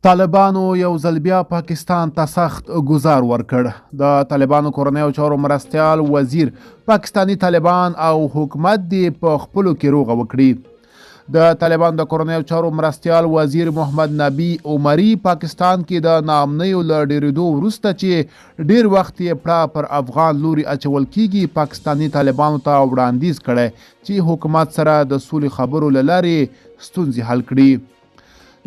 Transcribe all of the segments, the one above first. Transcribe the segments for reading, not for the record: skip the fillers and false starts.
طالبانو یو ځل بیا پاکستان ته سخت ګزار ورکړ. د طالبانو کورنیو چارو مرستیال وزیر پاکستانی طالبان او حکومت دی په خپلو کې روغه وکړي. د طالبانو د کورنیو چارو مرستیال وزیر محمد نبی عمری پاکستان کې د ناامنیو له ډیریدو وروسته چې ډیر وخت یې پړه پر افغان لوري اچول کیږي پاکستانی طالبانو ته وړاندیز کړی چې حکومت سره د سولې خبرو له لارې ستونزې حل کړي.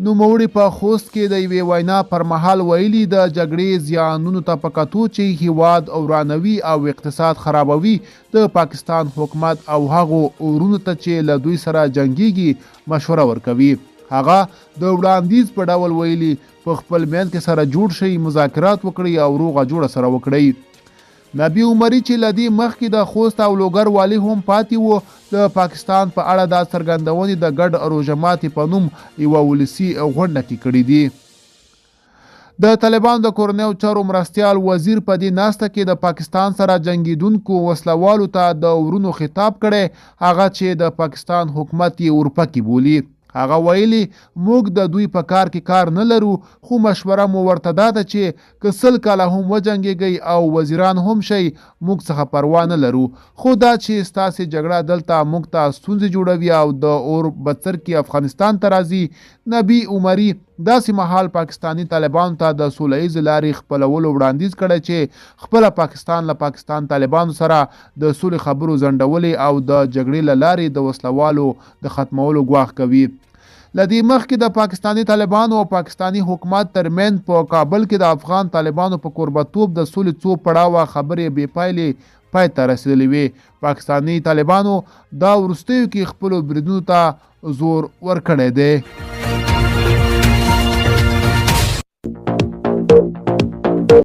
نوموړي په خوست کې د یوې وینا پر مهال ویلي د جګړې زیانونو ته په کتو چې هیواد ورانوي او اقتصاد خرابوي د پاکستان حکومت او هغو ورونو ته چې له دوی سره جنګیږي مشوره ورکوي. هغه د وړاندیز په ډول ویلي په خپل میند کې سره جوړ شي، مذاکرات وکړي او روغه جوړه سره وکړي. نبی عمری چې لدی مخکې د خوست او لوګر والی هم پاتې وو د پاکستان په اړه د څرګندونې د ګډ روژه په نوم یوه ولسي غونډه کې کړي دي. د طالبانو د کورنیو چارو مرستیال وزیر په دې ناسته کې د پاکستان سره جنګیدونکو وسلوالو ته د ورونو خطاب کړی، هغه چې د پاکستان حکومت یې ورپکې بولي. هغه ویلي موږ د دوی په کار کې کار نه لرو، خو مشوره مو ورته دا ده چې که 100 کاله هم وجنګیږئ او وزیران هم شئ موږ څخه پروا نه لرو، خو دا چې ستاسې جګړه دلته موږ ته ستونزې جوړوي او د اور بڅر کې افغانستان ته راځي. نبی عمری داسې مهال پاکستانی طالبانو ته د سوله ییز لارې خپلولو وړاندیز کړی چې خپله پاکستان له پاکستان طالبانو سره د سولې خبرو ځنډولې او د جګړې له لارې د وسلوالو د ختمولو ګواښ کوي. لدې مخکې د پاکستانی طالبانو او پاکستانی حکومت ترمنځ په کابل کې د افغان طالبانو په کوربتوب د سولې څو پړاوه خبرې بې پایلې پای ته رسېدلې وې. پاکستانی طالبانو دا وروستیو کې خپلو بریدونو ته زور ورکړی دی.